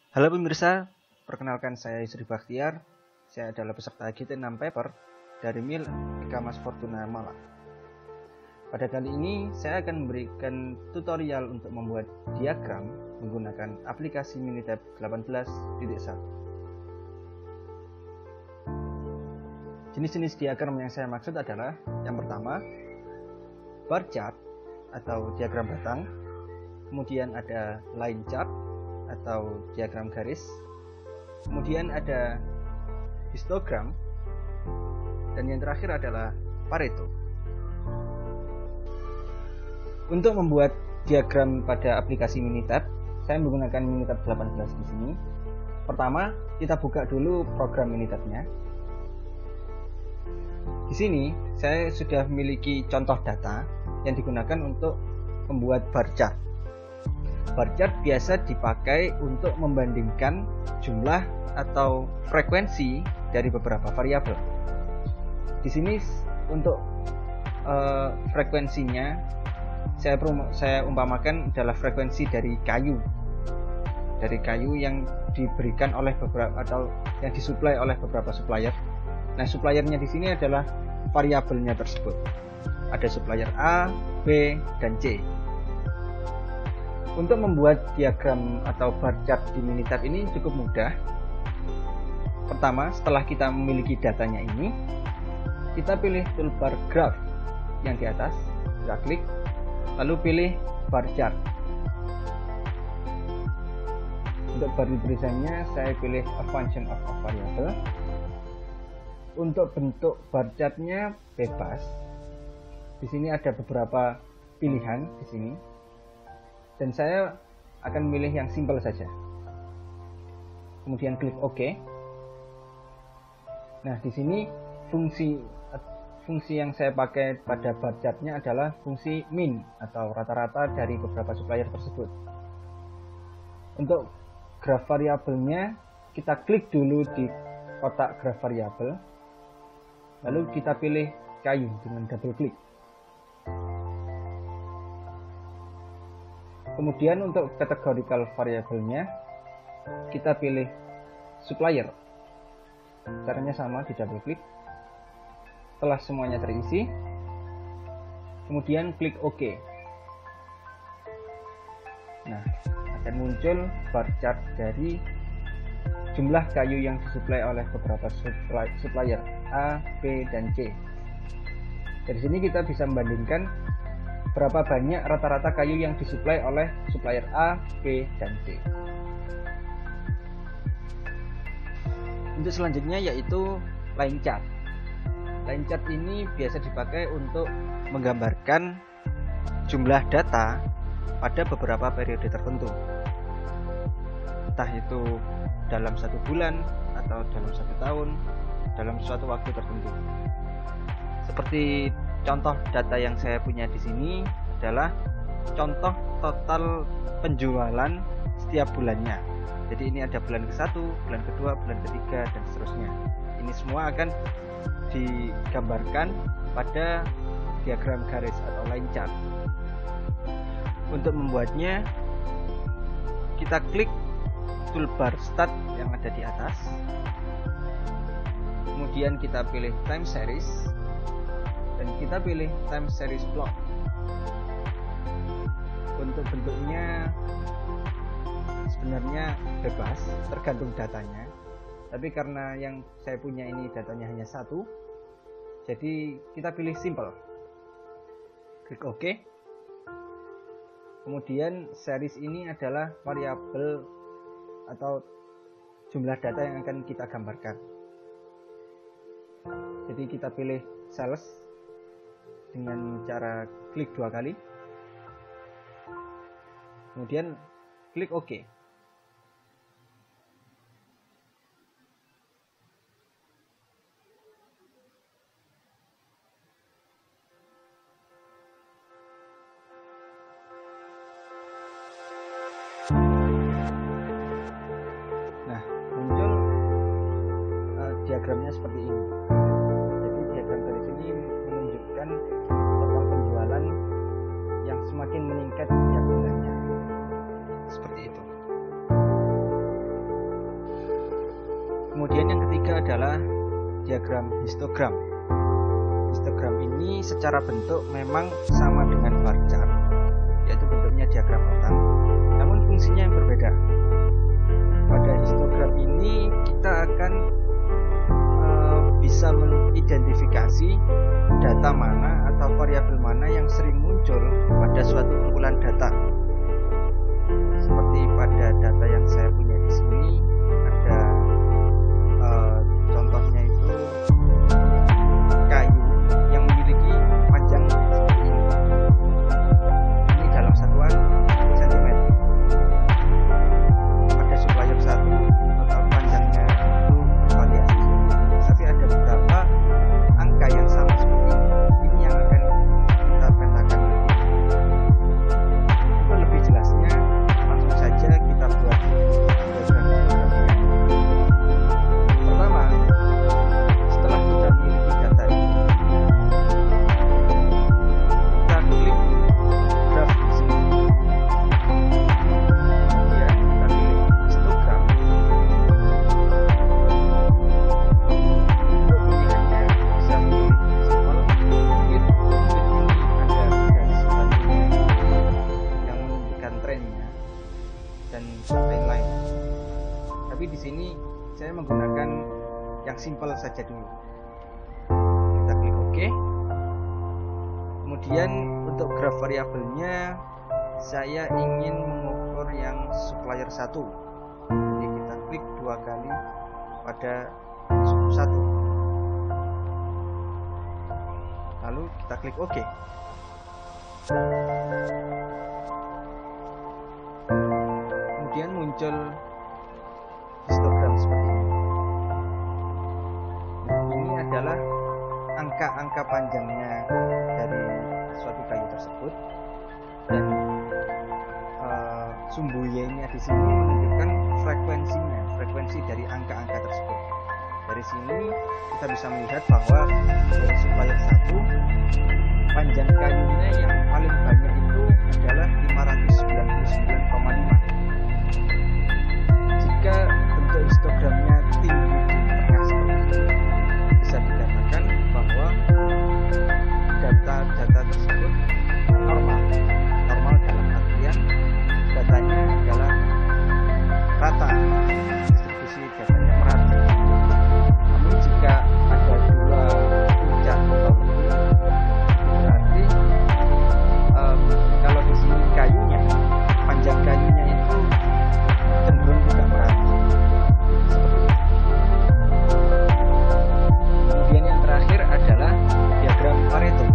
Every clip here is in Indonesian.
Halo pemirsa, perkenalkan saya Yusri Bakhtiar. Saya adalah peserta GT6 Paper dari MIL Ekamas Fortuna Malang. Pada kali ini saya akan memberikan tutorial untuk membuat diagram menggunakan aplikasi Minitab 18.1. Jenis-jenis diagram yang saya maksud adalah yang pertama, bar chart atau diagram batang, kemudian ada line chart atau diagram garis, kemudian ada histogram, dan yang terakhir adalah Pareto. Untuk membuat diagram pada aplikasi Minitab, saya menggunakan Minitab 18 di sini. Pertama, kita buka dulu program Minitabnya. Di sini saya sudah memiliki contoh data yang digunakan untuk membuat bar chart. Bar chart biasa dipakai untuk membandingkan jumlah atau frekuensi dari beberapa variabel. Di sini untuk frekuensinya saya umpamakan adalah frekuensi dari kayu yang diberikan oleh beberapa atau yang disuplai oleh beberapa supplier. Nah, suppliernya di sini adalah variabelnya tersebut. Ada supplier A, B, dan C. Untuk membuat diagram atau bar chart di Minitab ini cukup mudah. Pertama, setelah kita memiliki datanya ini, kita pilih toolbar graph yang di atas, kita klik, lalu pilih bar chart. Untuk bar tulisannya saya pilih a function of a variable. Untuk bentuk bar chartnya bebas. Di sini ada beberapa pilihan di sini. Dan saya akan memilih yang simple saja. Kemudian klik OK. Nah, di sini fungsi yang saya pakai pada bar chartnya adalah fungsi min atau rata-rata dari beberapa supplier tersebut. Untuk graf variabelnya, kita klik dulu di kotak graf variabel, lalu kita pilih kayu dengan double klik. Kemudian untuk categorical variabelnya, kita pilih supplier. Caranya sama, di double klik. Setelah semuanya terisi, kemudian klik OK. Nah, akan muncul bar chart dari jumlah kayu yang disuplai oleh beberapa supplier A, B, dan C. Dari sini kita bisa membandingkan berapa banyak rata-rata kayu yang disuplai oleh supplier A, B, dan C. Untuk selanjutnya yaitu line chart. Line chart ini biasa dipakai untuk menggambarkan jumlah data pada beberapa periode tertentu. Entah itu dalam 1 bulan atau dalam 1 tahun, dalam suatu waktu tertentu. Seperti contoh data yang saya punya di sini adalah contoh total penjualan setiap bulannya. Jadi ini ada bulan ke-1, bulan ke-2, bulan ke-3, dan seterusnya. Ini semua akan digambarkan pada diagram garis atau line chart. Untuk membuatnya, kita klik toolbar start yang ada di atas. Kemudian kita pilih time series dan kita pilih time series plot. Untuk bentuknya sebenarnya bebas, tergantung datanya. Tapi karena yang saya punya ini datanya hanya 1, jadi kita pilih simple. Klik OK. Kemudian series ini adalah variabel atau jumlah data yang akan kita gambarkan. Jadi kita pilih sales dengan cara klik 2 kali, kemudian klik OK. Nah, muncul diagramnya seperti ini. Jadi diagram dari sini menunjukkan total penjualan yang semakin meningkat setiap bulannya. Seperti itu. adalah diagram histogram. Histogram ini secara bentuk memang sama dengan bar chart, yaitu bentuknya diagram batang, namun fungsinya yang berbeda. Pada histogram ini kita akan bisa mengidentifikasi data mana atau variabel mana yang sering muncul pada suatu kumpulan data. Seperti pada data yang saya punya di sini ada contohnya itu kayu yang memiliki panjang seperti ini. Ini dalam satuan cm. Pada supplier 1 maka panjangnya itu bervariasi. Tapi ada beberapa angka yang sama seperti ini. Ini yang akan kita petakan nanti. Untuk lebih jelasnya langsung saja kita buat diagram histogramnya. Pertama, setelah kita memiliki data ini, kita klik graph di sini. Kemudian kita pilih histogram. Untuk pilihannya bisa memilih simpel, fit ini ada garis batunya yang menunjukkan trennya dan lain-lain. Tapi di sini saya menggunakan yang simpel saja dulu. Kita klik OK. Kemudian untuk graf variabelnya saya ingin mengukur yang supplier 1. Jadi kita klik 2 kali pada suku 1. Lalu kita klik OK. Kemudian muncul histogram seperti ini. Ini adalah angka-angka panjangnya dari suatu kayu tersebut, dan sumbu Y-nya di sini menunjukkan frekuensinya, frekuensi dari angka-angka tersebut. Dari sini kita bisa melihat bahwa dari supplier 1 panjang kayunya yang paling banyak itu adalah 599,5. Jika bentuk histogramnya tinggi di tengah seperti ini, bisa dikatakan bahwa data-data tersebut normal. Normal dalam artian datanya adalah rata, distribusi datanya merata. Namun jika ada dua puncak atau lebih, berarti kalau di sini kayunya, panjang kayunya itu cenderung tidak merata. Seperti itu. Kemudian yang terakhir adalah diagram Pareto.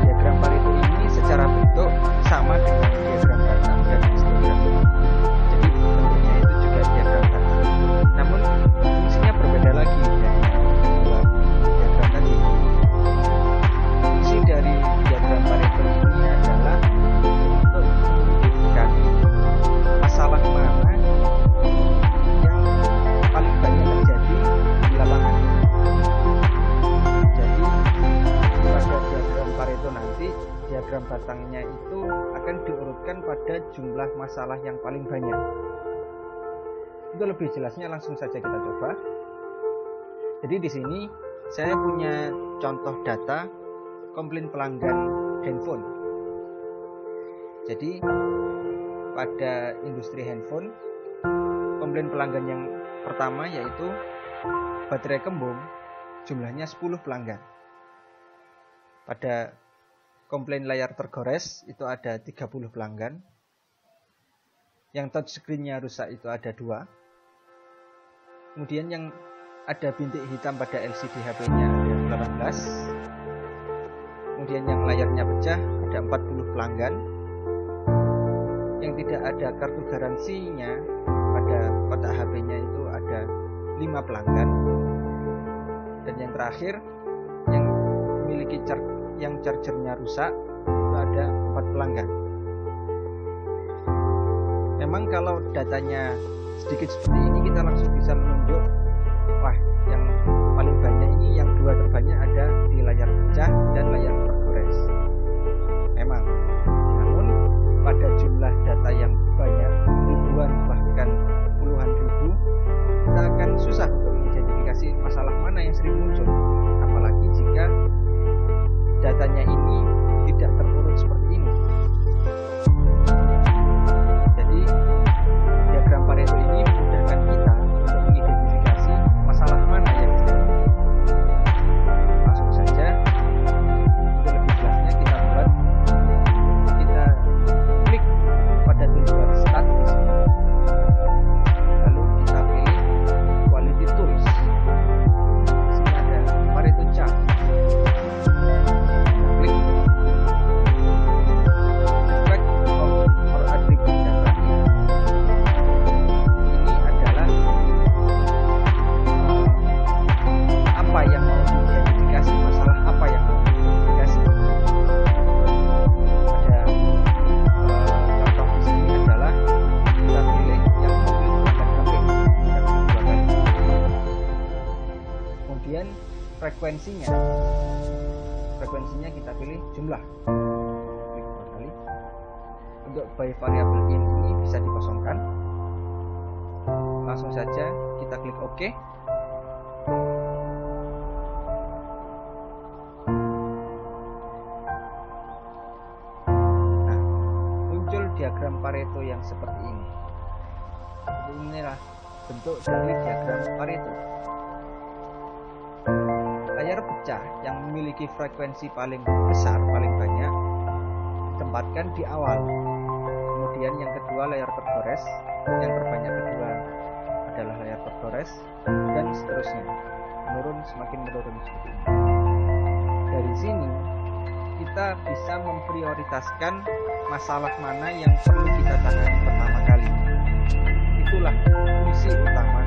Diagram Pareto ini secara bentuk sama dengan diagram batang dan histogram. Jadi bentuknya itu juga diagram batang. Namun fungsinya berbeda lagi dari dua diagram tadi. Fungsi dari diagram Pareto ini adalah untuk menunjukkan masalah mana yang paling banyak terjadi di lapangan. Jadi pada diagram Pareto nanti, diagram batangnya itu akan diurutkan pada jumlah masalah yang paling banyak. Untuk lebih jelasnya langsung saja kita coba. Jadi di sini saya punya contoh data komplain pelanggan handphone. Jadi pada industri handphone, komplain pelanggan yang pertama yaitu baterai kembung, jumlahnya 10 pelanggan. Pada komplain layar tergores itu ada 30 pelanggan. Yang touchscreen-nya rusak itu ada 2. Kemudian yang ada bintik hitam pada LCD HP-nya ada 18. Kemudian yang layarnya pecah ada 40 pelanggan. Yang tidak ada kartu garansinya pada kotak HP-nya itu ada 5 pelanggan. Dan yang terakhir yang memiliki chargernya rusak itu ada 4 pelanggan. Memang kalau datanya sedikit seperti ini kita langsung bisa menunjuk, wah yang paling banyak ini yang 2 terbanyak ada di layar pecah dan layar tergores. Memang, namun pada jumlah data yang banyak, ribuan bahkan puluhan ribu, kita akan susah untuk mengidentifikasi frekuensinya kita pilih jumlah, klik dua kali. Untuk by variable ini bisa dikosongkan, langsung saja kita klik OK. Nah, muncul diagram Pareto yang seperti ini. Inilah bentuk dari diagram Pareto. Layar pecah yang memiliki frekuensi paling besar, paling banyak, ditempatkan di awal. Kemudian yang kedua layar tergores, yang terbanyak kedua adalah layar tergores, dan seterusnya, semakin menurun seperti ini. Dari sini kita bisa memprioritaskan masalah mana yang perlu kita tangani pertama kali. Itulah fungsi utama